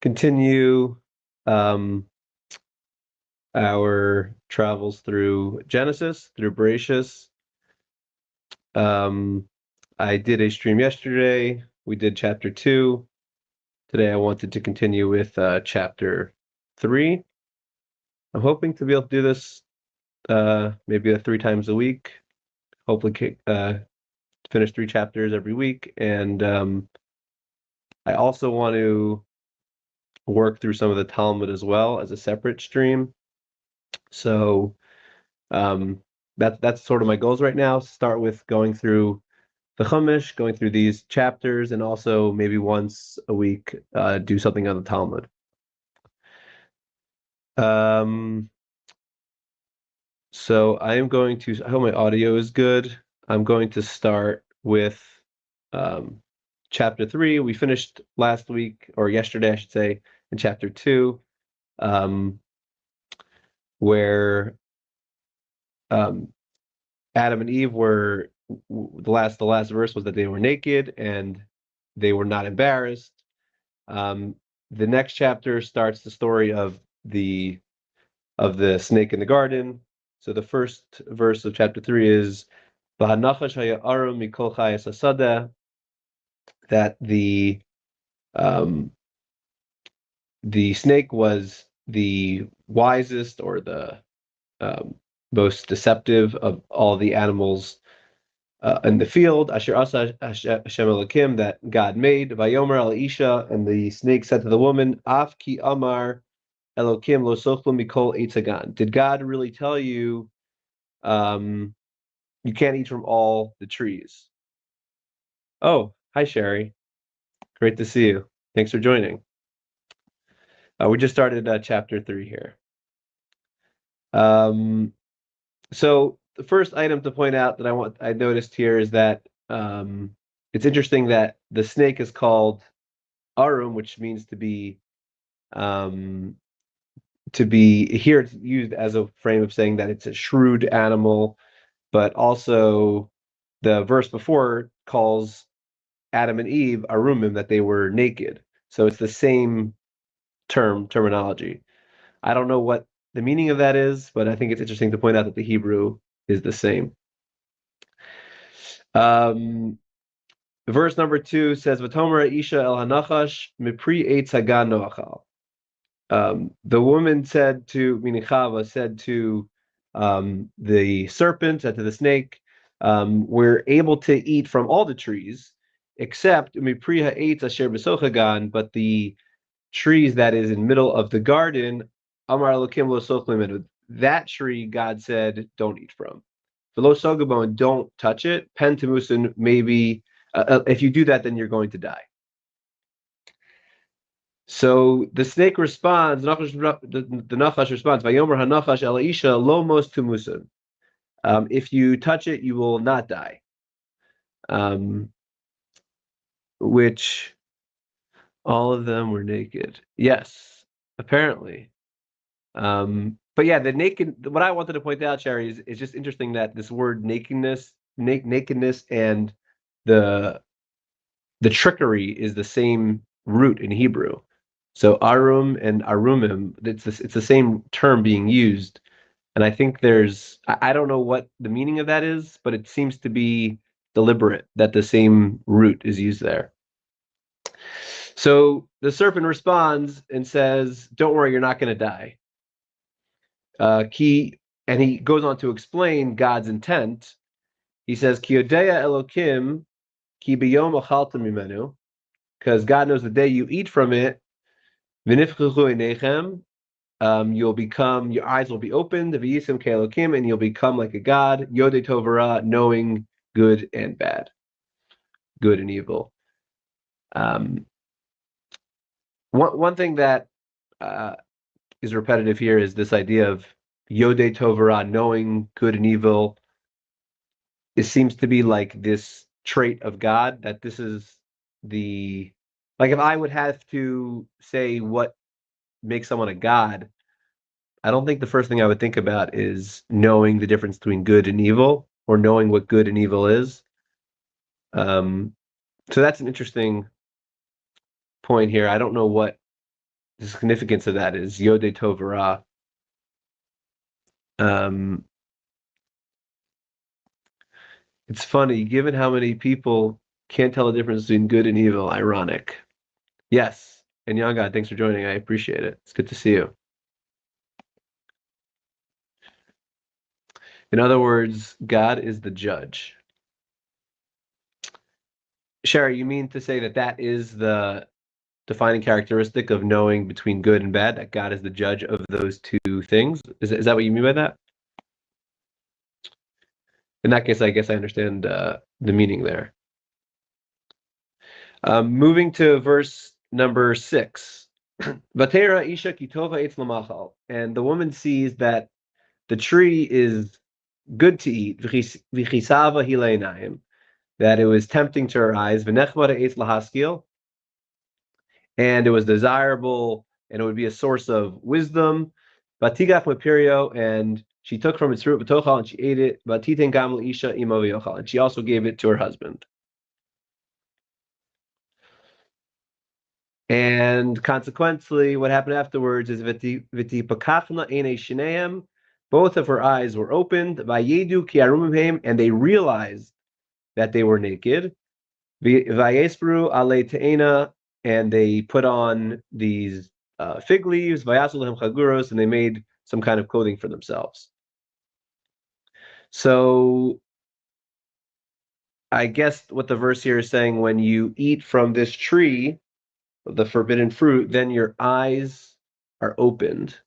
continue um, our travels through Genesis, through Bereshis. Um, I did a stream yesterday. We did chapter 2. Today I wanted to continue with chapter 3. I'm hoping to be able to do this maybe 3 times a week. Hopefully finish 3 chapters every week. And I also want to work through some of the Talmud as well as a separate stream. So um, that's sort of my goals right now. Start with going through the Chumash, going through these chapters, and also maybe once a week do something on the Talmud. So I am going to, I hope my audio is good. I'm going to start with um, chapter 3. We finished last week, or yesterday, I should say, in chapter 2, where Adam and Eve were the last verse was that they were naked and they were not embarrassed. Um, the next chapter starts the story of the snake in the garden. So the first verse of chapter 3 is "V'hanachash haya arum mikol chayes hasadeh," that um, the snake was the wisest or the um, most deceptive of all the animals in the field. Asher asa Hashem Elokim, that God made. Vayomer al isha, and the snake said to the woman, Af ki amar Elokim lo sochlu mikol eitzagan. Did God really tell you you can't eat from all the trees? Oh, hi Sherry. Great to see you. Thanks for joining. We just started chapter 3 here. So the first item to point out that I noticed here is that it's interesting that the snake is called arum, which means um, to be here. It's used as a frame of saying that it's a shrewd animal, but also the verse before calls Adam and Eve arumim, that they were naked. So it's the same terminology. I don't know what the meaning of that is, but I think it's interesting to point out that the Hebrew is the same. Verse number 2 says, "V'tomer Isha el hanachash mipri eitz hagan noachal." The woman said to, meaning Chava, said to the serpent, said to the snake, "We're able to eat from all the trees, except mipri ha'etz asher b'soch hagan, but the trees that is in middle of the garden, Amar Elokim lo sochlim minhu. That tree, God said, don't eat from. V'lo sogabon, don't touch it. Pen temusin, maybe if you do that, then you're going to die." So the snake responds, the Nachash responds, Vayomer hanachash el isha lo mos tumusin. If you touch it, you will not die. Which all of them were naked. Yes, apparently. But yeah, the naked. What I wanted to point out, Sherry, is just interesting that this word nakedness, and the trickery is the same root in Hebrew. So arum and arumim, it's the same term being used, and I think I don't know what the meaning of that is, but it seems to be deliberate that the same root is used there. So the serpent responds and says, "Don't worry, you're not going to die." And he goes on to explain God's intent. He says, "Ki yodeya Elokim ki biyom achaltem mimenu," because God knows the day you eat from it, v'nifchechu einechem, your eyes will be opened, v'yisim ke'elokim, and you'll become like a God, yodei tov v'ra, knowing good and bad, good and evil. One thing that is repetitive here is this idea of yodei tov v'ra, knowing good and evil. It seems to be like this trait of God, that this is like if I would have to say what makes someone a God, I don't think the first thing I would think about is knowing the difference between good and evil, or knowing what good and evil is. So that's an interesting point here. I don't know what the significance of that is Yodei Tov Ra. It's funny, given how many people can't tell the difference between good and evil. Ironic. Yes. And Young God, thanks for joining. I appreciate it. It's good to see you. In other words, God is the judge. Sherry, you mean to say that that is the defining characteristic of knowing between good and bad, that God is the judge of those two things? Is that what you mean by that? In that case, I guess I understand the meaning there. Moving to verse number 6. Vatera isha kitova eitz lamachal. And the woman sees that the tree is good to eat, v'chisava hileinayim, that it was tempting to her eyes, v'nechvara eitz lahaskil, and it was desirable, and it would be a source of wisdom. Vatigach mapirio, and she took from its fruit, v'tochal, and she ate it. Vatiten gam isha imo v'yochal, and she also gave it to her husband. And consequently, what happened afterwards is vitipakachna ene shineim, both of her eyes were opened, vayedu ki arumim, and they realized that they were naked. Vayespru ale te'ena, and they put on these fig leaves, vayasulhem chaguros, and they made some kind of clothing for themselves. So I guess what the verse here is saying, when you eat from this tree, the forbidden fruit, then your eyes are opened,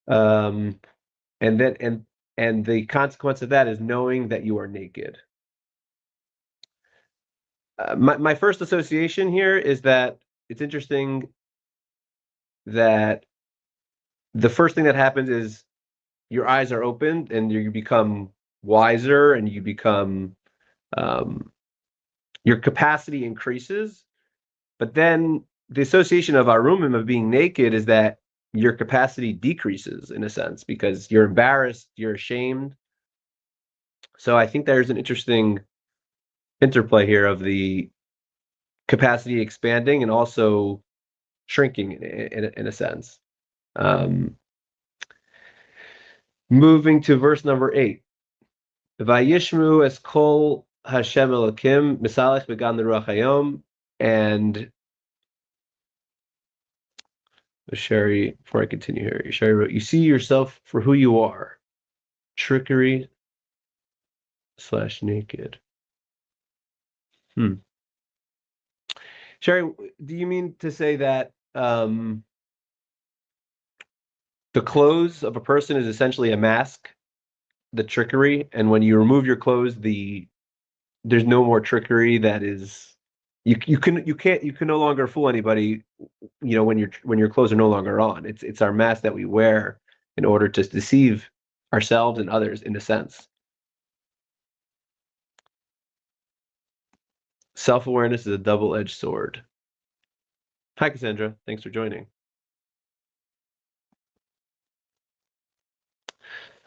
and the consequence of that is knowing that you are naked. My first association here is that it's interesting that the first thing that happens is your eyes are opened and you become wiser, and you become your capacity increases. But then the association of arumim, of being naked, is that your capacity decreases in a sense because you're embarrassed, you're ashamed. So I think there's an interesting interplay here of the capacity expanding and also shrinking in a sense. Moving to verse number 8. Vayishmu es kol Hashem Elokim misalech began l'ruach hayom. And Sherry, before I continue here, Sherry wrote, "You see yourself for who you are, trickery / naked." Sherry, do you mean to say that the clothes of a person is essentially a mask, the trickery, and when you remove your clothes, there's no more trickery? That is, you can no longer fool anybody, when your clothes are no longer on. It's our mask that we wear in order to deceive ourselves and others, in a sense. Self-awareness is a double-edged sword. Hi, Cassandra. Thanks for joining.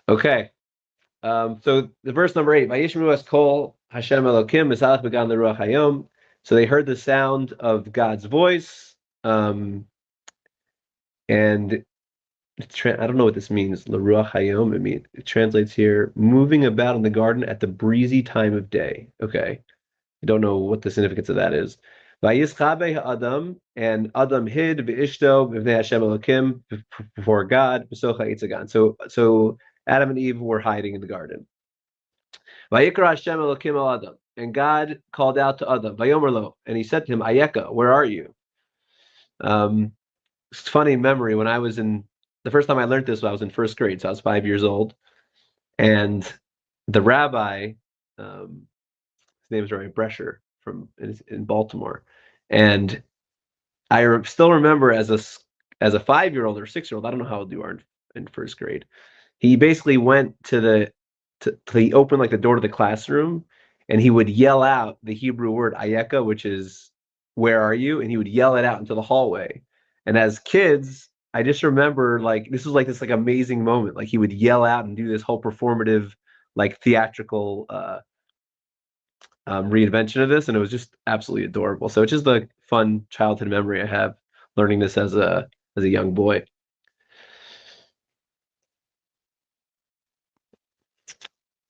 Okay. So the verse number 8, Vayishmu es kol Hashem Elokim misalech began l'ruach hayom. So they heard the sound of God's voice, and I don't know what this means. L'ruach hayom. It translates here, moving about in the garden at the breezy time of day. Okay, I don't know what the significance of that is. Vayischabe ha'adam, and Adam hid be'ishto b'vnei Hashem Elokim, before God, b'socha eitzagan. So Adam and Eve were hiding in the garden. Vayikra Hashem Elokim al Adam, and God called out to Adam, Vayomer lo, and he said to him, Ayeka, where are you? It's funny memory, when I was the first time I learned this, I was in first grade, so I was 5 years old, and the rabbi, his name is Rabbi Brescher in Baltimore, and I still remember as a 5-year-old or 6-year-old, I don't know how old you are in first grade, he basically went he opened like the door to the classroom, and he would yell out the Hebrew word Ayeka, which is where are you, and he would yell it out into the hallway. And as kids, I just remember this was this amazing moment. He would yell out and do this whole performative, theatrical reinvention of this, and it was just absolutely adorable. So it's just a fun childhood memory I have learning this as a young boy.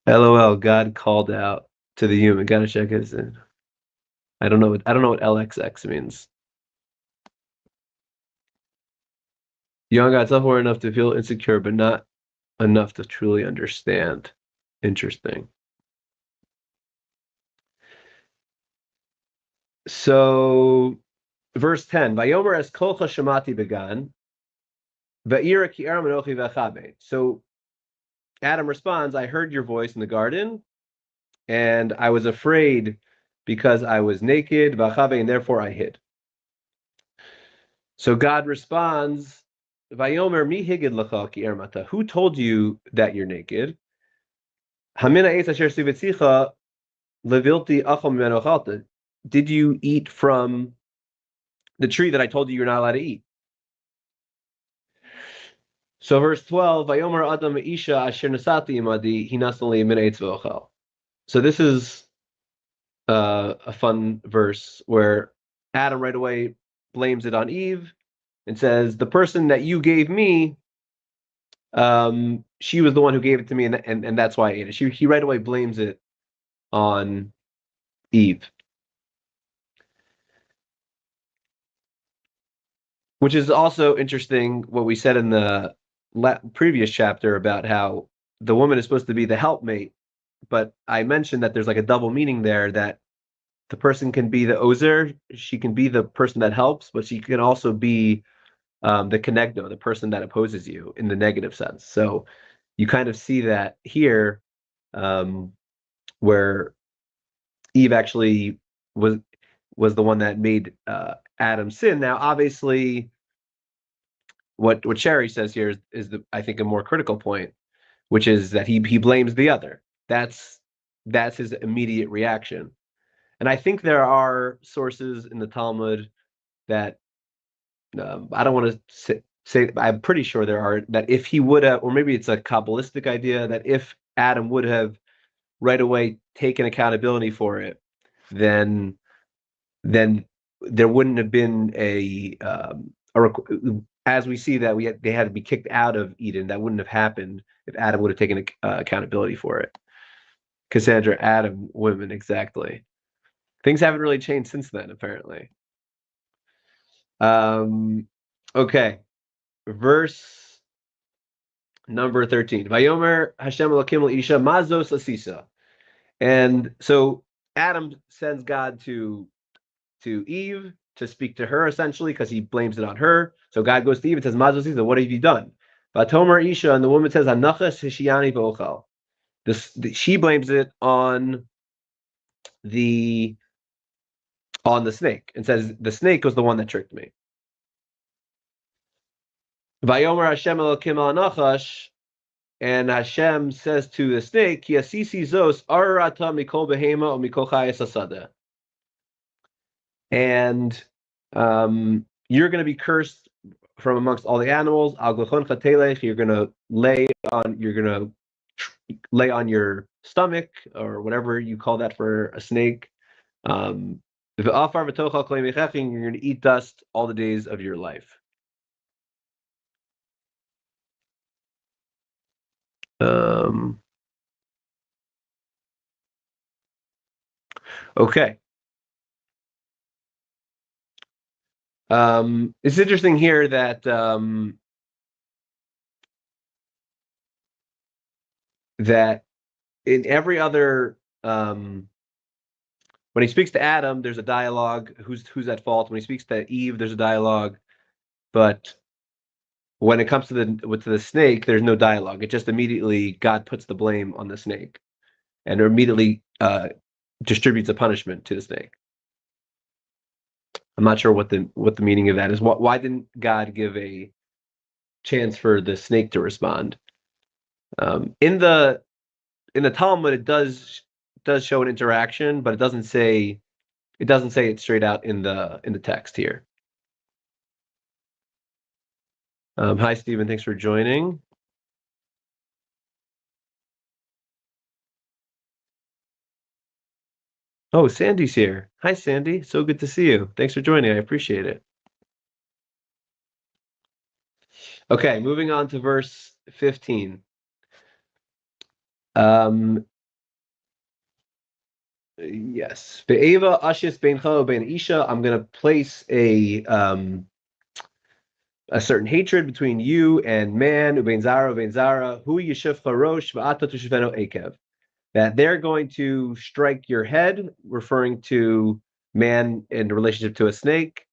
LOL, God called out to the human. Gotta check his in. I don't know what LXX means. Young got self-aware enough to feel insecure, but not enough to truly understand. Interesting. So, verse 10, Vayomer es kolcha shamati began, va'ira ki aram anochi v'achabe. So, Adam responds, I heard your voice in the garden, and I was afraid because I was naked, v'achabe, and therefore I hid. So God responds, Vayomer mi higid lecha ki ermata. Who told you that you're naked? Hamina eis asher sivitzicha levilti achal mimeno chalta. Did you eat from the tree that I told you you're not allowed to eat? So verse 12, Vayomer Adam Isha Asher Nasati Imadi Hinasali Min Eitz V'Ochel. So this is a fun verse where Adam right away blames it on Eve and says, the person that you gave me, she was the one who gave it to me, and that's why I ate it. He right away blames it on Eve. Which is also interesting what we said in the previous chapter about how the woman is supposed to be the helpmate, but I mentioned that there's like a double meaning there, that the person can be the ozer, she can be the person that helps, but she can also be the connecto, the person that opposes you in the negative sense. So you kind of see that here, where Eve actually was the one that made Adam sin. Now, obviously, what Sherry says here is the, I think, a more critical point, which is that he blames the other. That's his immediate reaction. And I think there are sources in the Talmud that I don't want to say I'm pretty sure there are, that if he would have, or maybe it's a Kabbalistic idea, that if Adam would have right away taken accountability for it, then there wouldn't have been as we see that they had to be kicked out of Eden. That wouldn't have happened if Adam would have taken accountability for it. Cassandra, Adam, women, exactly. Things haven't really changed since then, apparently. Okay, verse number 13. Vayomer Hashem Elokim Isha Mazos Asisa. And so Adam sends God to Eve to speak to her, essentially, because he blames it on her. So God goes to Eve and says, Mazos Asisa, what have you done? Vatomer Isha, and the woman says, Anachas Hishiani V'ochal. She blames it on the snake and says the snake was the one that tricked me. Vayomer Hashem Elokim al Nachash, and Hashem says to the snake, Ki asisi zos arata mikol behema o mikol chayes asada. And you're going to be cursed from amongst all the animals. Al glachon chatelech, you're going to lay on your stomach, or whatever you call that for a snake. You're going to eat dust all the days of your life. Okay. It's interesting here that that in every other when he speaks to Adam, there's a dialogue. Who's at fault? When he speaks to Eve, there's a dialogue. But when it comes to the snake, there's no dialogue. It just immediately God puts the blame on the snake, and immediately distributes a punishment to the snake. I'm not sure what the meaning of that is. Why didn't God give a chance for the snake to respond? In the Talmud, it does show an interaction, but it doesn't say it straight out in the text here. Hi, Stephen. Thanks for joining. Oh, Sandy's here. Hi, Sandy. So good to see you. Thanks for joining. I appreciate it. Okay, moving on to verse 15. Yes. Ve'eva ashis beincha bein isha. I'm going to place a certain hatred between you and man, ubein zara, hu yishuf charosh v'ata tushveno ekev. That they're going to strike your head, referring to man in relationship to a snake,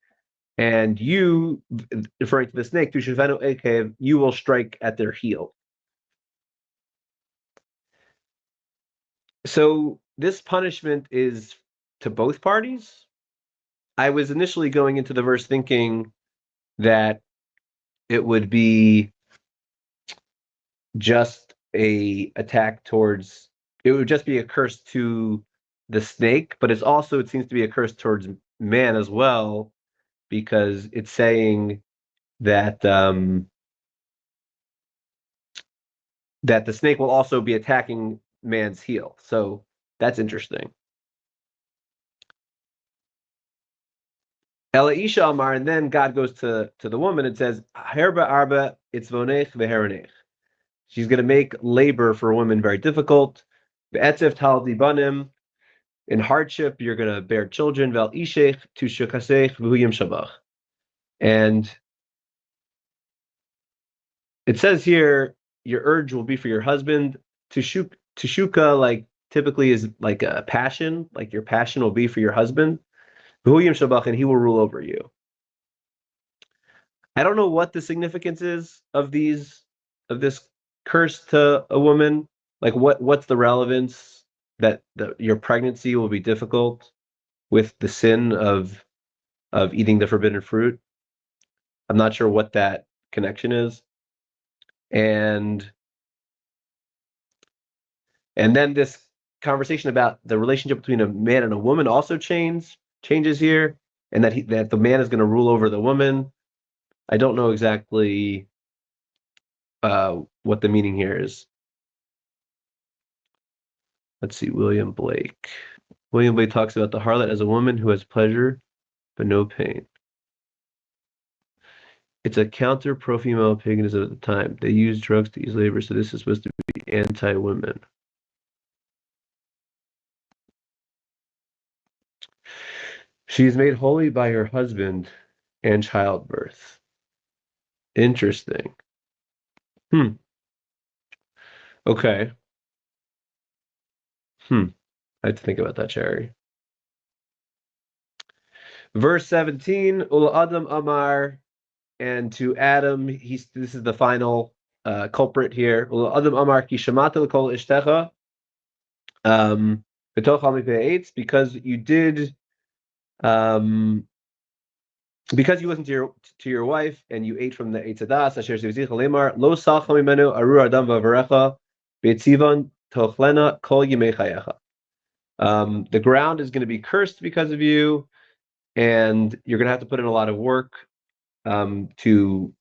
and you, referring to the snake, tushveno ekev, you will strike at their heel. So this punishment is to both parties. I was initially going into the verse thinking that it would be just a attack towards, it would just be a curse to the snake, but it seems to be a curse towards man as well, because it's saying that that the snake will also be attacking man's heel. So that's interesting. Elisha Amar, and then God goes to the woman and says, Herba Arba, it's vonech veherenech. She's going to make labor for a woman very difficult. Be'etzev taldi banim, in hardship, you're going to bear children. Vel ishech tu shukasech v'huyim shabach. And it says here, your urge will be for your husband. Tushuka, like typically is like a passion, like your passion will be for your husband. V'huyim shabach, and he will rule over you. I don't know what the significance is of this curse to a woman. Like what's the relevance that your pregnancy will be difficult with the sin of eating the forbidden fruit? I'm not sure what that connection is. And then this conversation about the relationship between a man and a woman also changes here, and that the man is going to rule over the woman. I don't know exactly what the meaning here is. Let's see, William Blake. William Blake talks about the harlot as a woman who has pleasure but no pain. It's a counter pro-female paganism at the time. They used drugs to ease labor, so this is supposed to be anti-women. She is made holy by her husband and childbirth. Interesting. Okay. I have to think about that, Cherry. Verse 17, Ula Adam Amar, and to Adam, this is the final culprit here. Ula Adam Amar ki shamata l'kol ishtecha, because you did, because you listened to your wife and you ate from the Eitz Hadas, asher zivzicha lemar, lo salcha mimenu arur adam v'avarecha, be'etzivan tochlena kol yimei chayecha. The ground is going to be cursed because of you, and you're going to have to put in a lot of work to,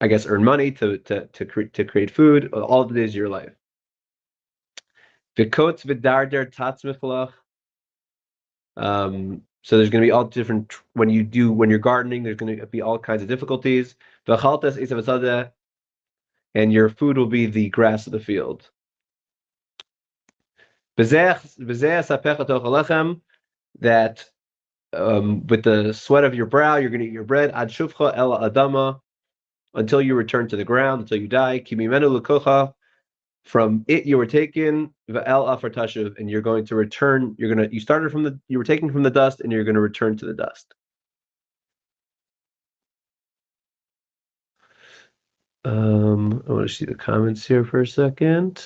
I guess, earn money to create food all of the days of your life. V'kotz v'darder tatzmichlach. So there's going to be all different, when you're gardening, there's going to be all kinds of difficulties. V'chaltas esav hatzadeh, and your food will be the grass of the field. That with the sweat of your brow, you're going to eat your bread. Ad shufcha el adama, until you return to the ground, until you die. Kimimenu lekocha, from it you were taken. Va'el afar tashuv, and you're going to return. You were taken from the dust, and you're going to return to the dust. I want to see the comments here for a second.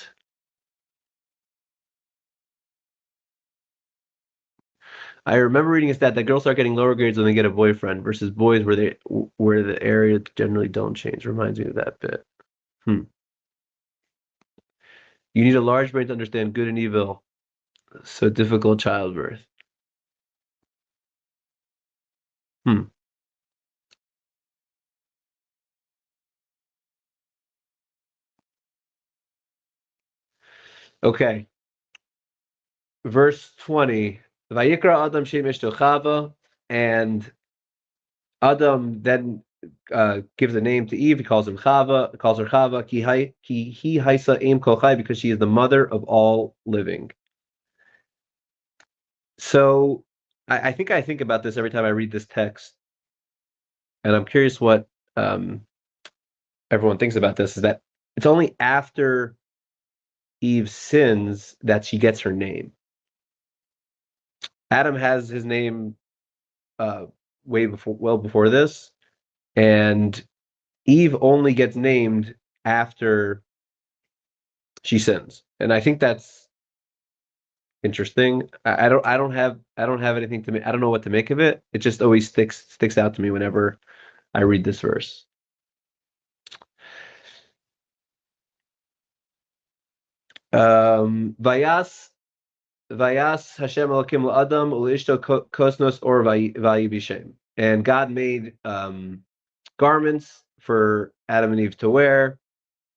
I remember reading a stat that girls start getting lower grades when they get a boyfriend versus boys where the area generally don't change. Reminds me of that bit. You need a large brain to understand good and evil. So difficult childbirth. Okay. Verse 20. Vayikra Adam Shem Eshto Chava, and Adam then gives a name to Eve. He calls her Chava, ki haisa im kol chai, because she is the mother of all living. So I think about this every time I read this text, and I'm curious what everyone thinks about this, is that it's only after Eve sins that she gets her name. Adam has his name well before this, and Eve only gets named after she sins, and I think that's interesting. I don't have anything to I don't know what to make of it. It just always sticks out to me whenever I read this verse. Vayas Hashem Elokim la'adam u'ishto kosnos or vayibishem. And God made garments for Adam and Eve to wear,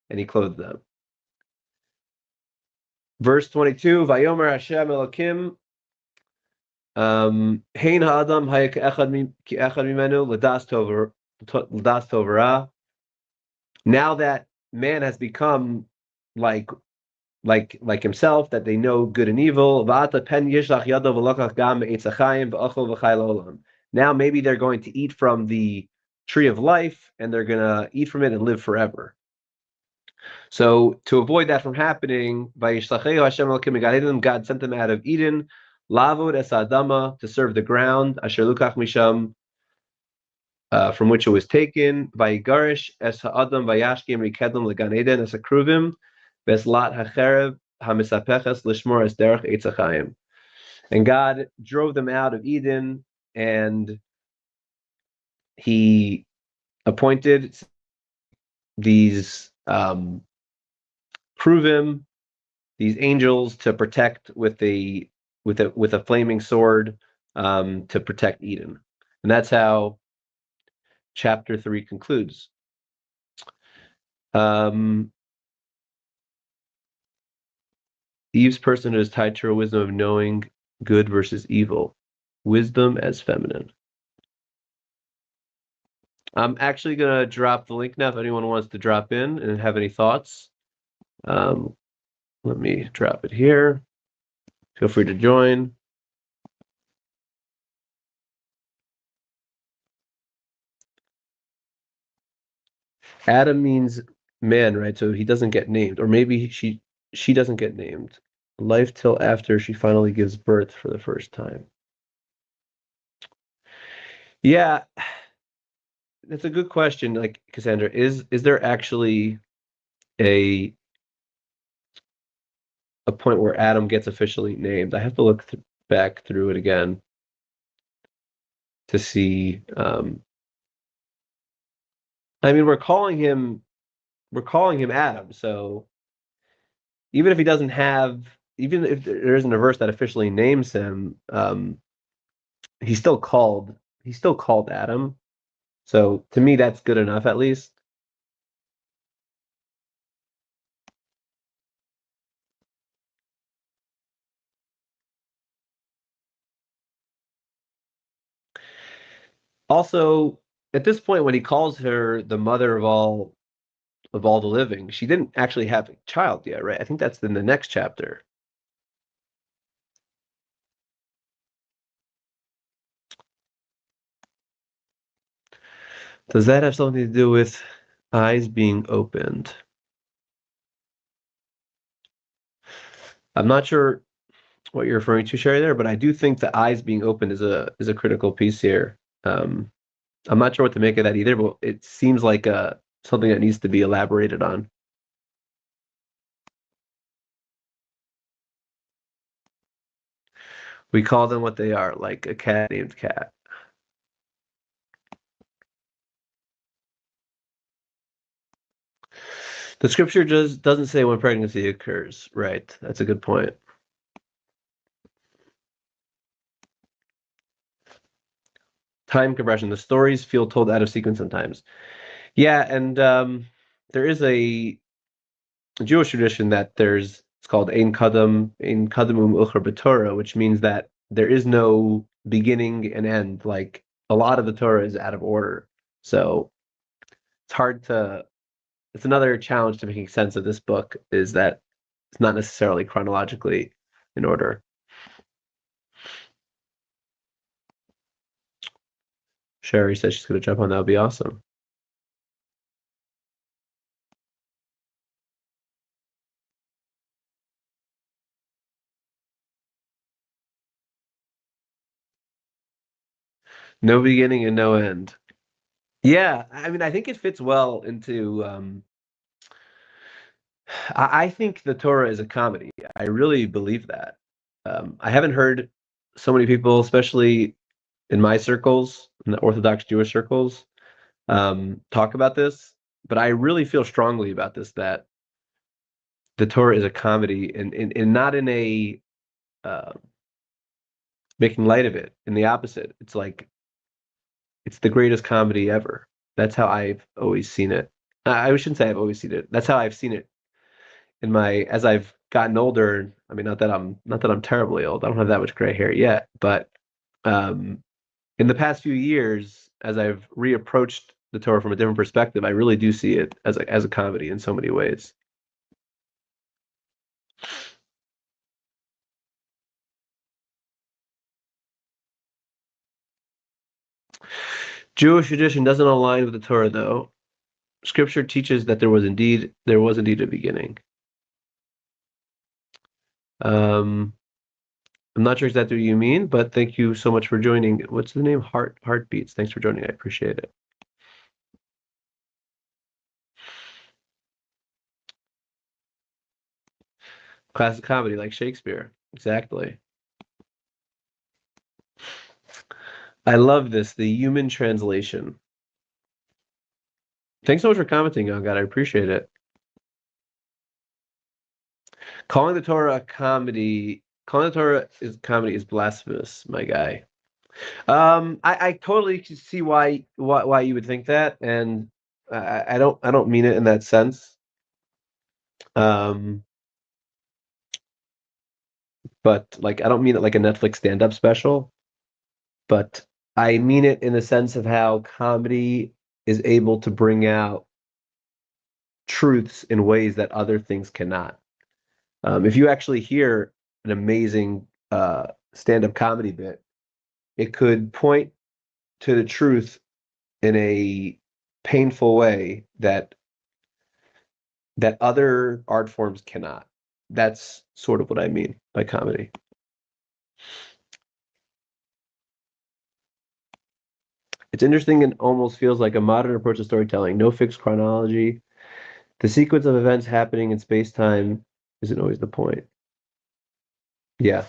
and He clothed them. Verse 22, Vayomer Hashem Elokim Hein ha'adam haya ke'echad mimenu l'das tovara. Now that man has become like himself, that they know good and evil. Now maybe they're going to eat from the tree of life, and they're going to eat from it and live forever. So to avoid that from happening, God sent them out of Eden, lavod es adama, to serve the ground, asher lukach misham, from which it was taken, vayigarish es ha'adam vayashkim rikedem legan eden es akruvim, beslat hacherev hamisapeches lishmor es derech eitz hachayim. And God drove them out of Eden, and He appointed these Kruvim, these angels, to protect with a flaming sword, to protect Eden. And that's how chapter 3 concludes. Eve's personhood is tied to her wisdom of knowing good versus evil. Wisdom as feminine. I'm actually going to drop the link now if anyone wants to drop in and have any thoughts. Let me drop it here. Feel free to join. Adam means man, right? So he doesn't get named, or maybe she doesn't get named. Life till after she finally gives birth for the first time. Yeah, that's a good question. Like, Cassandra, is there actually a point where Adam gets officially named? I have to look back through it again to see. I mean, we're calling him Adam, so even if he doesn't have, even if there isn't a verse that officially names him, he's still called Adam. So to me, that's good enough, at least. Also, at this point, when he calls her the mother of all the living, she didn't actually have a child yet, right? I think that's in the next chapter. Does that have something to do with eyes being opened? I'm not sure what you're referring to, Sherry, there, but I do think the eyes being opened is a critical piece here. I'm not sure what to make of that either, but it seems like something that needs to be elaborated on. We call them what they are, like a cat named Cat. The scripture just doesn't say when pregnancy occurs, right? That's a good point. Time compression. The stories feel told out of sequence sometimes. Yeah, and there is a Jewish tradition that it's called Ein Kadam Ucher B'Torah, which means that there is no beginning and end. Like, a lot of the Torah is out of order. So it's hard to. It's another challenge to making sense of this book is that it's not necessarily chronologically in order. Sherry says she's going to jump on. That would be awesome. No beginning and no end. Yeah, I mean, I think it fits well into. I think the Torah is a comedy. I really believe that. I haven't heard so many people, especially in my circles, in the Orthodox Jewish circles, talk about this. But I really feel strongly about this that the Torah is a comedy, and not in a uh, making light of it. In the opposite, it's like it's the greatest comedy ever. That's how I've always seen it. I shouldn't say I've always seen it. That's how I've seen it in my as I've gotten older. I mean, not that I'm terribly old. I don't have that much gray hair yet, but um, in the past few years, as I've reapproached the Torah from a different perspective, I really do see it as a comedy in so many ways. Jewish tradition doesn't align with the Torah, though. Scripture teaches that there was indeed a beginning. Um, I'm not sure exactly what you mean, but thank you so much for joining. What's the name? Heartbeats. Thanks for joining. I appreciate it. Classic comedy like Shakespeare. Exactly. I love this, the human translation. Thanks so much for commenting on God. I appreciate it. Calling the Torah is comedy is blasphemous, my guy. I totally see why you would think that, and I don't mean it in that sense. Um, but like I don't mean it like a Netflix stand-up special, but I mean it in the sense of how comedy is able to bring out truths in ways that other things cannot. If you actually hear an amazing stand-up comedy bit, it could point to the truth in a painful way that other art forms cannot. That's sort of what I mean by comedy. It's interesting and almost feels like a modern approach to storytelling. No fixed chronology. The sequence of events happening in space-time isn't always the point. Yeah.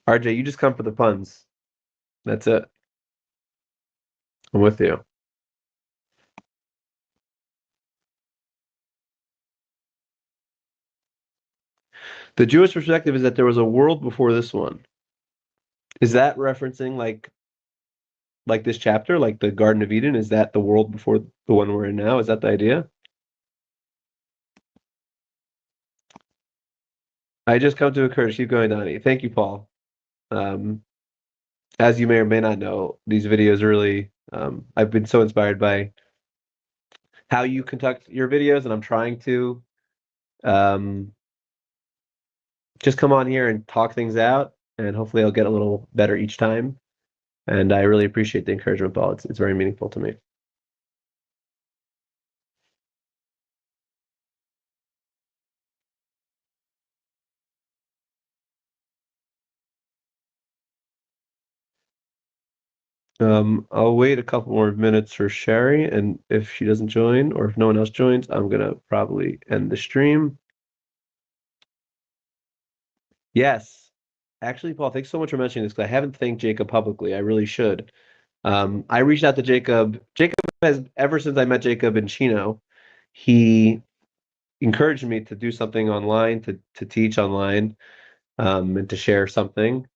RJ, you just come for the puns. That's it. I'm with you. The Jewish perspective is that there was a world before this one. Is that referencing like this chapter, like the Garden of Eden? Is that the world before the one we're in now? Is that the idea? I just come to encourage. Keep going, Donnie. Thank you, Paul. Um, as you may or may not know, these videos really, I've been so inspired by how you conduct your videos, and I'm trying to um, just come on here and talk things out, and hopefully I'll get a little better each time. And I really appreciate the encouragement, Paul. It's very meaningful to me. I'll wait a couple more minutes for Sherry, and if she doesn't join, or if no one else joins, I'm gonna probably end the stream. Yes. Actually, Paul, thanks so much for mentioning this because I haven't thanked Jacob publicly. I really should. I reached out to Jacob. Jacob has, ever since I met Jacob in Chino, he encouraged me to do something online, to teach online, and to share something.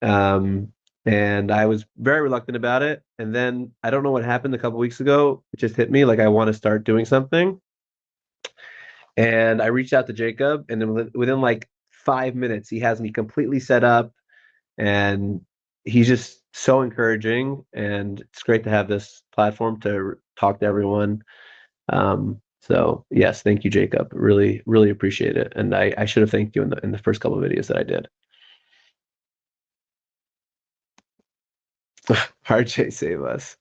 Um, and I was very reluctant about it. And then I don't know what happened a couple weeks ago. It just hit me like I want to start doing something. And I reached out to Jacob, and then within like 5 minutes, he has me completely set up, and he's just so encouraging, and it's great to have this platform to talk to everyone. So yes, thank you, Jacob. Really, really appreciate it. And I should have thanked you in the first couple of videos that I did. RJ, save us.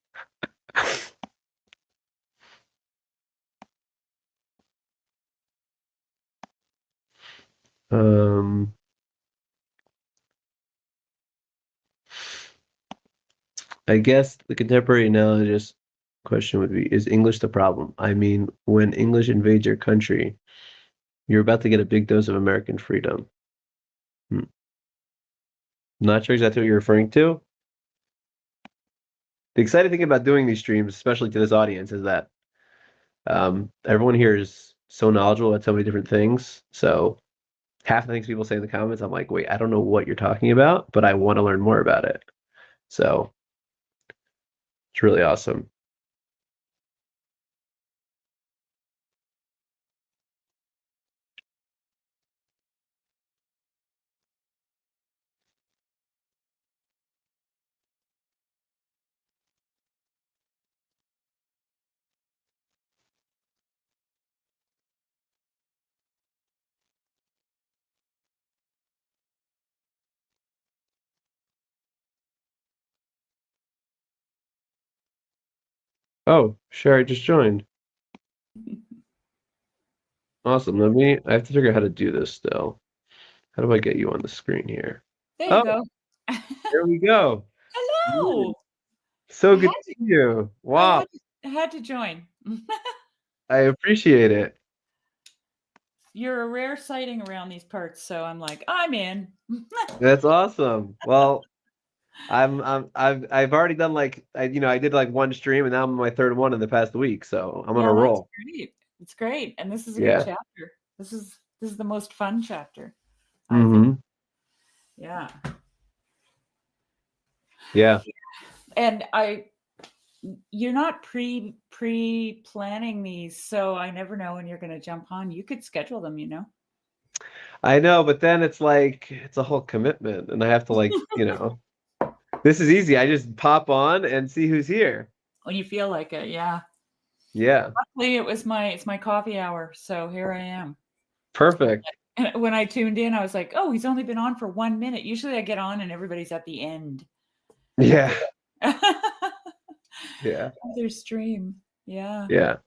I guess the contemporary analogous question would be, is English the problem? I mean, when English invades your country, you're about to get a big dose of American freedom. Not sure exactly what you're referring to. The exciting thing about doing these streams, especially to this audience, is that everyone here is so knowledgeable about so many different things. So half the things people say in the comments, I'm like, wait, I don't know what you're talking about, but I want to learn more about it. So it's really awesome. Oh, sure, I just joined. Awesome. I have to figure out how to do this still. How do I get you on the screen here? There you go. There we go. Hello. So good to see you. Wow. I had to join. I appreciate it. You're a rare sighting around these parts, so I'm like, I'm in. That's awesome. Well, I've already done like I did like one stream, and now I'm on my third one in the past week, so I'm on a roll. Great. It's great, and this is a Yeah. good chapter. This is the most fun chapter, I Mm-hmm. think. Yeah. Yeah. And you're not pre-planning these, so I never know when you're going to jump on. You could schedule them, you know. I know, but then it's like it's a whole commitment, and I have to like, this is easy. I just pop on and see who's here. When you feel like it, yeah. Yeah. Luckily, it's my coffee hour, so here I am. Perfect. And when I tuned in, I was like, "Oh, he's only been on for 1 minute." Usually, I get on and everybody's at the end. Yeah. Yeah. Their stream. Yeah. Yeah.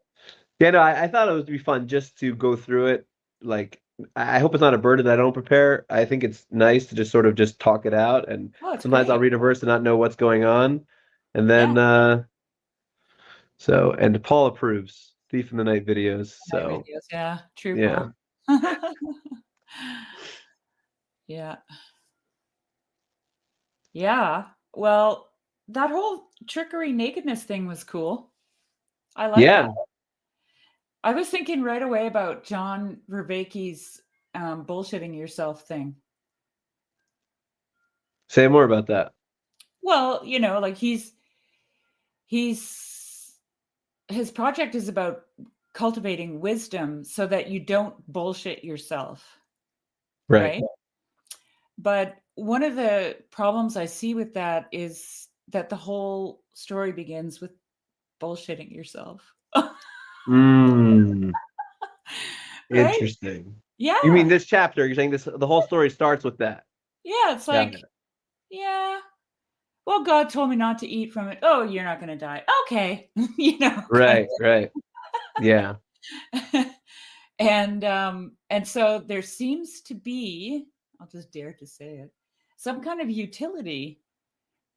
Yeah, no, I thought it would be fun just to go through it. Like, I hope it's not a burden that I don't prepare. I think it's nice to just sort of just talk it out. And sometimes I'll read a verse and not know what's going on. And then, and Paul approves Thief in the Night videos. So, yeah, true. Yeah. Yeah. Yeah. Well, that whole trickery nakedness thing was cool. I like that. I was thinking right away about John Vervaeke's bullshitting yourself thing. Say more about that. Well, like his project is about cultivating wisdom so that you don't bullshit yourself. Right? But one of the problems I see with that is that the whole story begins with bullshitting yourself. Right? Interesting. Yeah. You mean this chapter? You're saying the whole story starts with that? Yeah, it's like, yeah. Well, God told me not to eat from it. Oh, you're not going to die. Okay. Right. Yeah. And so there seems to be, I'll just dare to say it, some kind of utility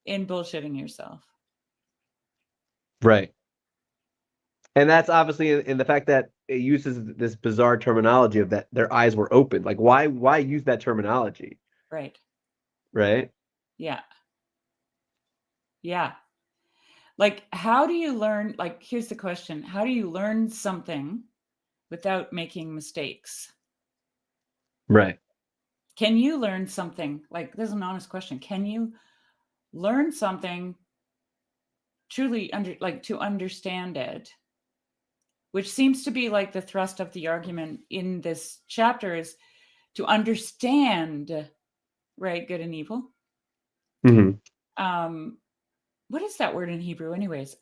in bullshitting yourself. Right. And that's obviously in the fact that it uses this bizarre terminology of that their eyes were open. Like, why use that terminology? Right. Yeah. Yeah. Like, how do you learn? Like, here's the question. How do you learn something without making mistakes? Right. Can you learn something? Like, this is an honest question. Can you learn something truly to understand it? Which seems to be like the thrust of the argument in this chapter is to understand, right, good and evil. Mm-hmm. What is that word in Hebrew, anyways?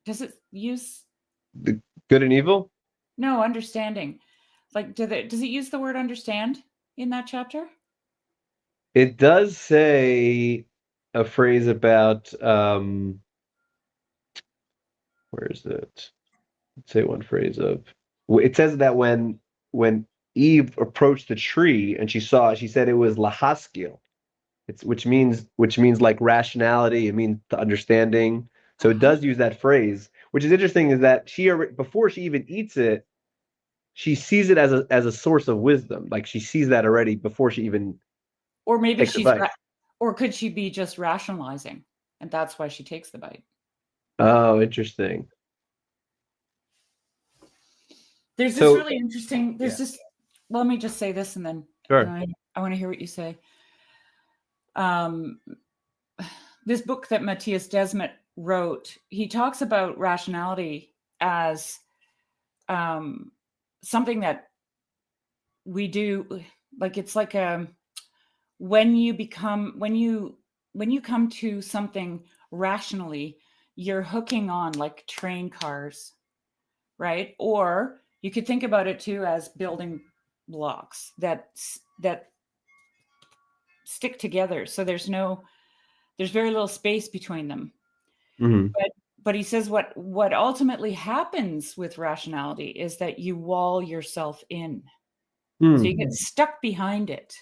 Does it use The good and evil? no understanding? Like, does it use the word understand in that chapter? It does say a phrase about where is it? Let's say one phrase of it says that when Eve approached the tree and she saw it, she said it was lahaskil. It's which means like rationality, it means the understanding. So it does use that phrase, which is interesting, is that before she even eats it, she sees it as a source of wisdom. Like she sees that already before she even Or maybe takes a bite. or could she be just rationalizing, and that's why she takes the bite? Oh, interesting. There's this So really interesting. There's yeah, this. Let me just say this, and then sure. I want to hear what you say. This book that Matthias Desmet wrote, he talks about rationality as something that we do. Like it's like when you come to something rationally, you're hooking on like train cars, right? Or you could think about it too as building blocks that stick together. So there's very little space between them. Mm-hmm. But he says what ultimately happens with rationality is that you wall yourself in. So you get stuck behind it.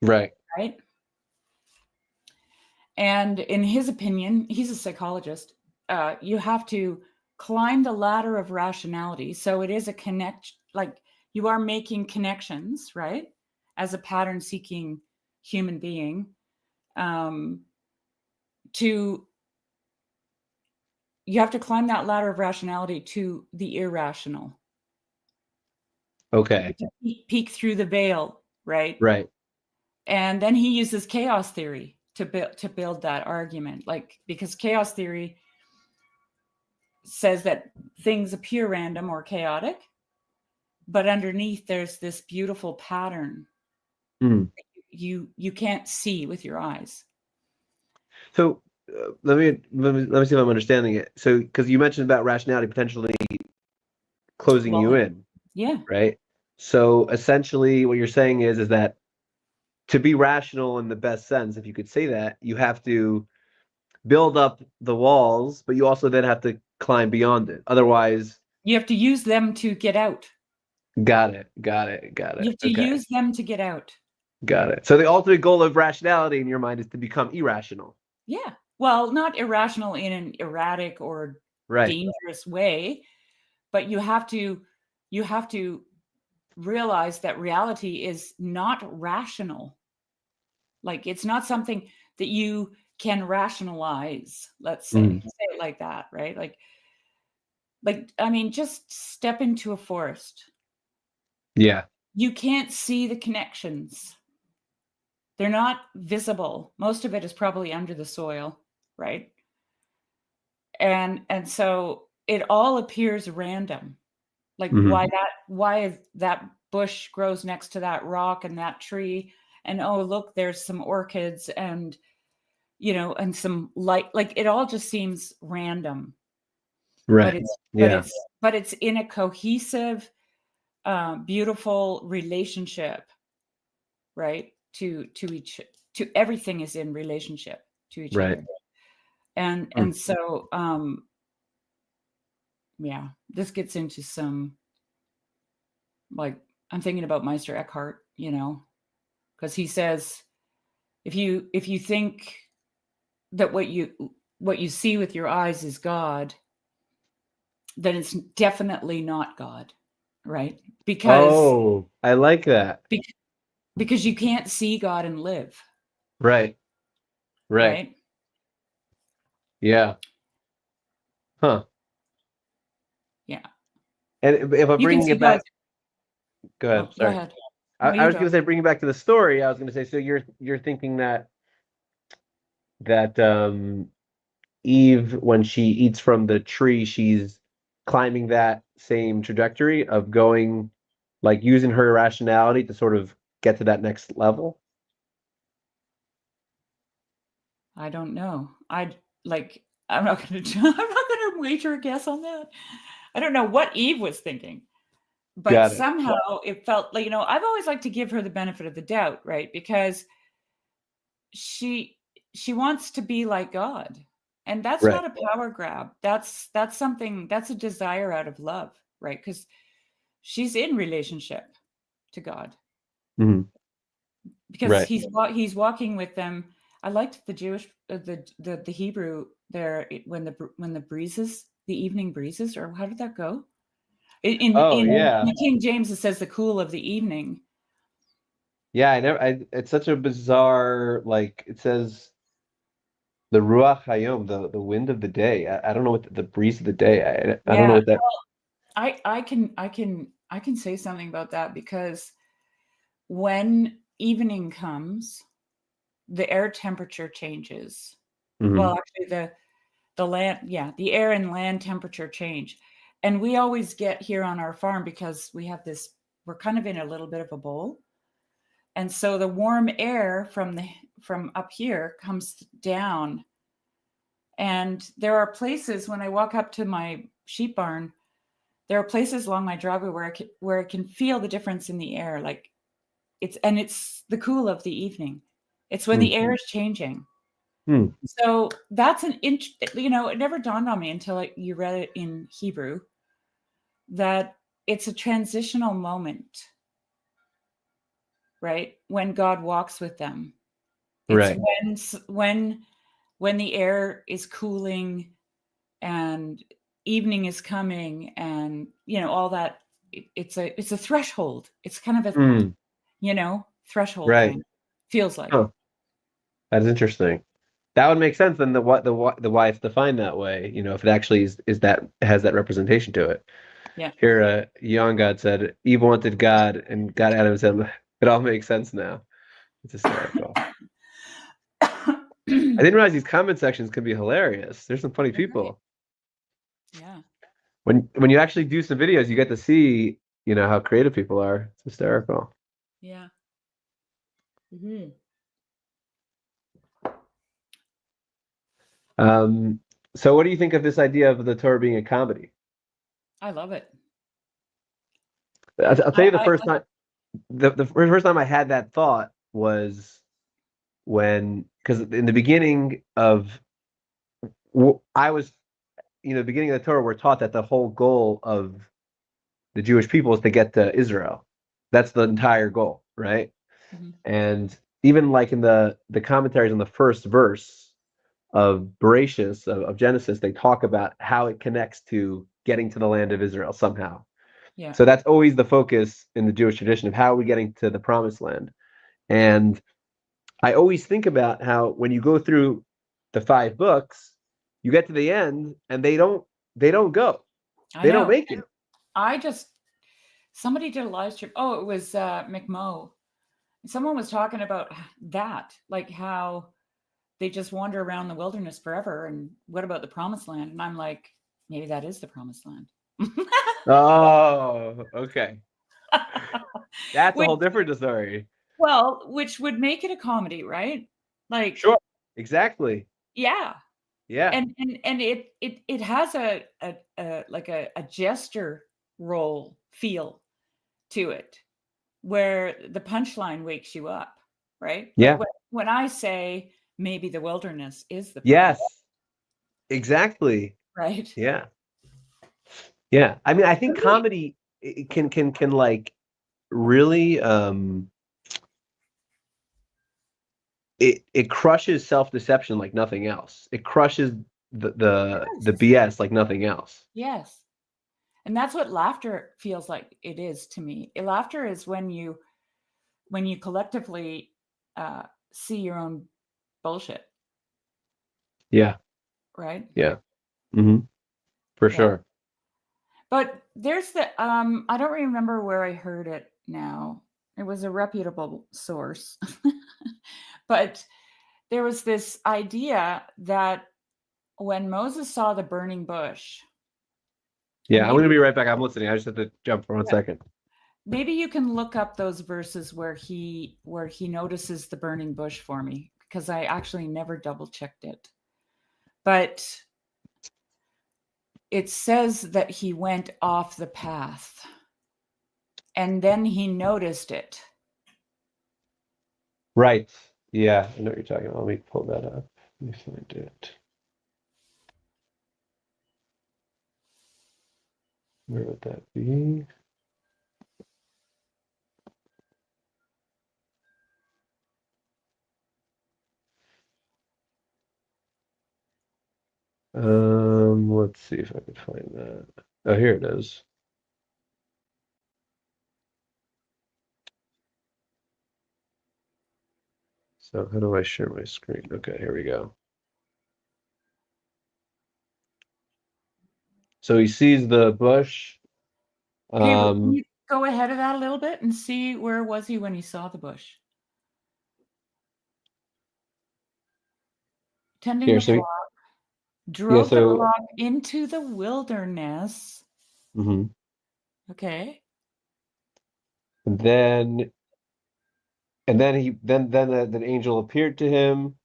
Right. Right. And in his opinion, he's a psychologist, you have to climb the ladder of rationality. So it is like you are making connections, right? As a pattern seeking human being, to you have to climb that ladder of rationality to the irrational. Okay. To peek through the veil, right? Right. And then he uses chaos theory to build that argument, like because chaos theory says that things appear random or chaotic, but underneath there's this beautiful pattern Mm. you can't see with your eyes. So let me see if I'm understanding it. So because you mentioned about rationality potentially closing Well, you in, yeah, right? So essentially, what you're saying is that to be rational in the best sense, if you could say that, you have to build up the walls, but you also then have to climb beyond it. Otherwise, you have to use them to get out. got it, got it, got You it. have to Okay, use them to get out. got it. So the ultimate goal of rationality in your mind is to become irrational. Yeah. Well, not irrational in an erratic or Right. dangerous way, but you have to realize that reality is not rational. Like it's not something that you can rationalize, let's say. Mm. Say it like that, right? Like I mean, just step into a forest. Yeah. You can't see the connections. They're not visible. Most of it is probably under the soil, right? And so it all appears random. Like Hmm. why that bush grows next to that rock and that tree, and oh look, there's some orchids and and some light. Like it all just seems random, but Right. it's but Yeah. it's but it's in a cohesive, beautiful relationship, right? To everything is in relationship to each Right. other. And Mm. and so yeah, this gets into some, like, I'm thinking about Meister Eckhart, because he says if you think that what you see with your eyes is God, then it's definitely not God, right? Because Oh, I like that. because you can't see God and live, Right. Right. right? Yeah. Huh. Yeah. And if I'm You can bringing see it God. back, go ahead. Oh, go Sorry. ahead. I, No, I you was going go. to say, bringing back to the story, I was going to say, so you're thinking that Eve, when she eats from the tree, she's climbing that same trajectory of going, like using her rationality to sort of get to that next level? I don't know. I'm not going to. I'm not going to wager a guess on that. I don't know what Eve was thinking, but Got it. somehow it felt like, I've always liked to give her the benefit of the doubt, right? Because she wants to be like God, and that's Right. not a power grab. That's something, that's a desire out of love, right? Because she's in relationship to God, Hmm. because Right. he's walking with them. I liked the Jewish the Hebrew there, when the breezes, the evening breezes, or how did that go? Oh yeah. In King James, it says the cool of the evening. Yeah, it's such a bizarre, like it says the Ruach Hayom, the wind of the day. I don't know what the breeze of the day. I don't know Yeah, what that. I can say something about that, because when evening comes, the air temperature changes. Mhm. Well, actually, the air and land temperature change. And we always get here on our farm, because we're kind of in a little bit of a bowl. And so the warm air from up here comes down. And there are places, when I walk up to my sheep barn, there are places along my driveway where I can feel the difference in the air. Like it's the cool of the evening. It's when Hmm. the air is changing. Hmm. So that's it never dawned on me until you read it in Hebrew, that it's a transitional moment, right? When God walks with them. It's Right. when the air is cooling and evening is coming, and all that. It's a threshold. It's kind of a, Hmm. threshold Right. thing. Feels like. Huh. That's interesting. That would make sense then the why it's defined that way, if it actually is that has that representation to it. Yeah. Here, Young God said, Eve wanted God, and God Adam said, it all makes sense now. It's hysterical. I didn't realize these comment sections can be hilarious. There's some funny They're great. people. Yeah. When you actually do some videos, you get to see, how creative people are. It's hysterical. Yeah. Hmm. Um, so what do you think of this idea of the Torah being a comedy? I love it. I'll tell I, you the I, first time the first time I had that thought was because in the beginning of I was, the beginning of the Torah, we're taught that the whole goal of the Jewish people is to get to Israel. That's the entire goal, right? Mhm. And even like in the commentaries on the first verse of Bereshit of Genesis, they talk about how it connects to getting to the land of Israel somehow. Yeah. So that's always the focus in the Jewish tradition of how are we getting to the promised land. And I always think about how when you go through the 5 books, you get to the end and they don't go. I They don't know. make it. I just Somebody did a live stream. Oh, it was McMo. Someone was talking about that, like how they just wander around the wilderness forever. And what about the promised land? And I'm like, maybe that is the promised land. Oh, okay. That's a which, whole different story. which would make it a comedy, right? Like, Sure. Exactly. yeah. Yeah. And it has a gesture role feel to it, where the punchline wakes you up, right? Like Yeah. when I say maybe the wilderness is the promise, Yes. Exactly. right? Yeah. Yeah. I mean, I For think me, comedy can like really it crushes self-deception like nothing else. It crushes the yes, BS like nothing else. yes. And that's what laughter feels like it is to me. Laughter is when you collectively uh, see your own bullshit, Yeah. right? Yeah. Hmm. For Yeah. sure. But there's I don't remember where I heard it now. It was a reputable source. But there was this idea that when Moses saw the burning bush, Yeah, and I'm gonna maybe be right back. I'm listening. I just have to jump for one yeah, second. maybe you can look up those verses where he notices the burning bush for me, because I actually never double checked it. But it says that he went off the path and then he noticed it. Right. Yeah, I know what you're talking about. Let me pull that up. Let me find it. Where would that be? Let's see if I can find that. Oh, here it is. So how do I share my screen? Okay, here we go. So he sees the bush. Okay, can you go ahead of that a little bit and see where was he when he saw the bush? Tending the flock, drove the flock into the wilderness. Mm-hmm. Okay. And then the angel appeared to him,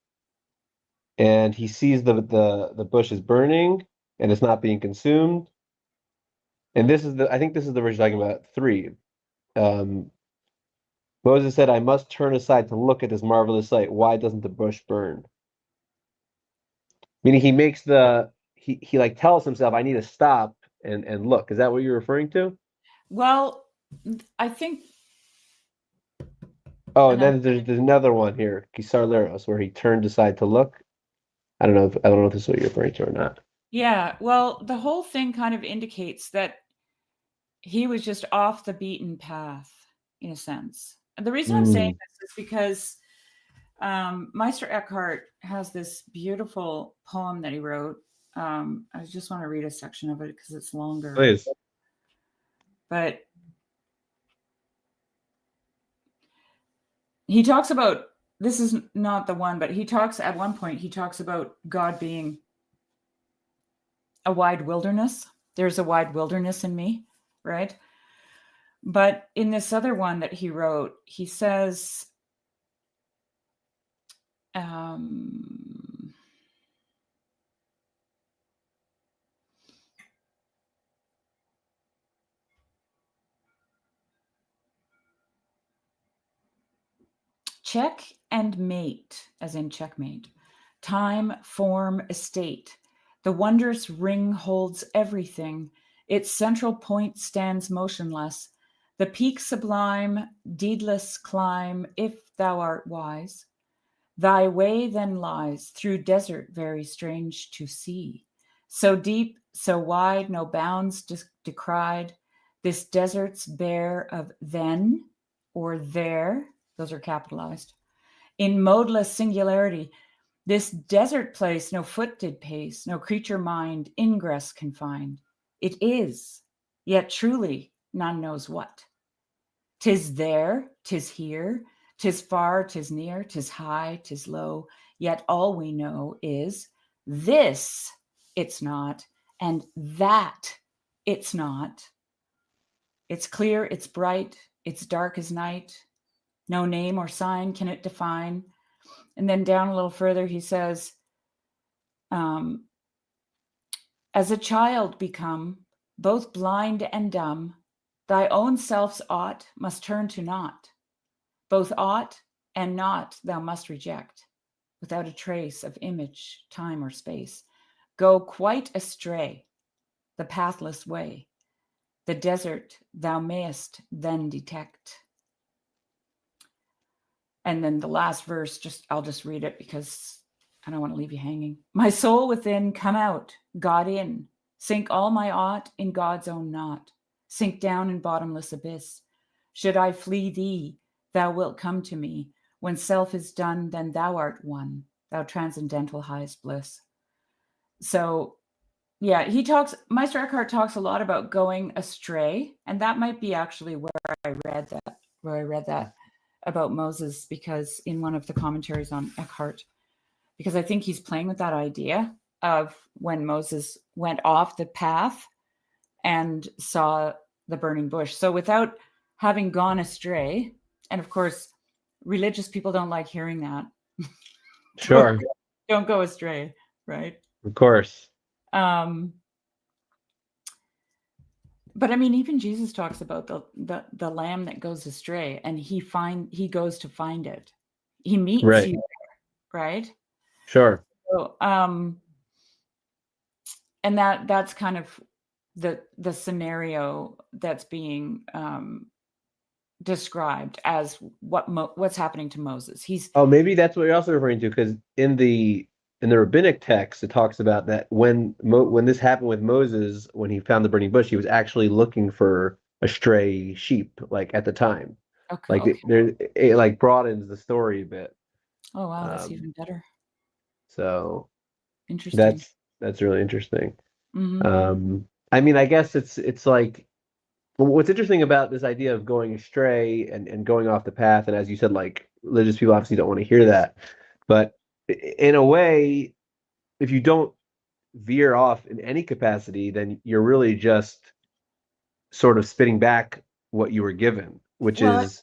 and he sees the bush is burning and it's not being consumed. And I think this is the verse talking about 3. Moses said, I must turn aside to look at this marvelous sight. Why doesn't the bush burn? Meaning he makes he like tells himself, I need to stop and look. Is that what you're referring to? Well, I think. Oh, and then there's another one here, Kisarleros, where he turned aside to look. I don't know if this is what you're referring to or not. Yeah, well, the whole thing kind of indicates that he was just off the beaten path, in a sense. And the reason I'm saying this is because Meister Eckhart has this beautiful poem that he wrote. I just want to read a section of it because it's longer. Please. But he talks about, this is not the one, but at one point, he talks about God being a wide wilderness. There's a wide wilderness in me, right? But in this other one that he wrote, he says, check and mate, as in checkmate, time, form, estate. The wondrous ring holds everything. Its central point stands motionless. The peak sublime, deedless climb, if thou art wise. Thy way then lies through desert very strange to see. So deep, so wide, no bounds decried. This desert's bare of then or there, those are capitalized, in modeless singularity. This desert place no foot did pace, no creature mind ingress confined. It is, yet truly none knows what. 'Tis there, 'tis here, 'tis far, 'tis near, 'tis high, 'tis low, yet all we know is this it's not, and that it's not. It's clear, it's bright, it's dark as night. No name or sign can it define. And then down a little further, he says, as a child become, both blind and dumb, thy own self's ought must turn to naught. Both ought and not thou must reject, without a trace of image, time, or space. Go quite astray, the pathless way. The desert thou mayest then detect. And then the last verse, I'll just read it because I don't want to leave you hanging. My soul within, come out, God in. Sink all my ought in God's own knot. Sink down in bottomless abyss. Should I flee thee, thou wilt come to me. When self is done, then thou art one, thou transcendental highest bliss. So, yeah, Meister Eckhart talks a lot about going astray, and that might be actually where I read that about Moses, because in one of the commentaries on Eckhart, because I think he's playing with that idea of when Moses went off the path and saw the burning bush. So without having gone astray. And of course, religious people don't like hearing that. Sure. Don't go astray, right? Of course. But I mean, even Jesus talks about the lamb that goes astray, and he goes to find it. He meets Right. you there, right? Sure. So, and that's kind of the scenario that's being described as what's happening to Moses. Maybe that's what you're also referring to, because in the rabbinic text, it talks about that when this happened with Moses, when he found the burning bush, he was actually looking for a stray sheep, like at the time. Okay. Like it like broadens the story a bit. Oh wow, that's even better. So interesting. That's really interesting. Mm-hmm. I mean, I guess it's like, what's interesting about this idea of going astray and going off the path, and as you said, like religious people obviously don't want to hear that, but in a way, if you don't veer off in any capacity, then you're really just sort of spitting back what you were given, which is,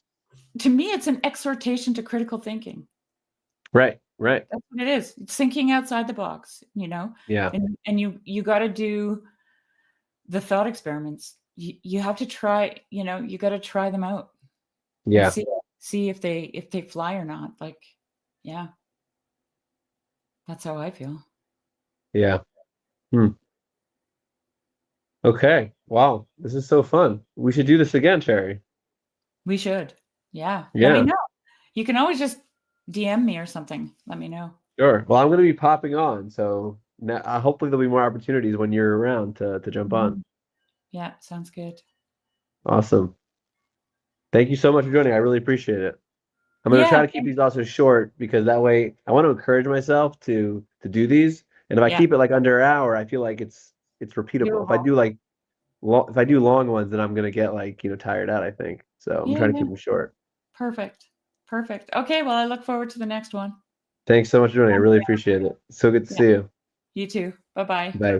to me, it's an exhortation to critical thinking. Right. That's what it is. It's thinking outside the box, Yeah. And you got to do the thought experiments. You have to try, you got to try them out. Yeah. See if they fly or not. Like, yeah. That's how I feel. Yeah. Okay. Wow. This is so fun. We should do this again, Cherry. We should. Yeah. Yeah. Let me know. You can always just DM me or something. Let me know. Sure. Well, I'm going to be popping on, so now, hopefully there'll be more opportunities when you're around to jump on. Yeah, sounds good. Awesome. Thank you so much for joining. I really appreciate it. I'm going to try to keep these also short, because that way I want to encourage myself to do these. And if I keep it like under an hour, I feel like it's repeatable. If I do long ones, then I'm going to get like, tired out, I think. So I'm trying to keep them short. Perfect. Okay. Well, I look forward to the next one. Thanks so much for joining. I really appreciate it. So good to see you. You too. Bye-bye. Bye.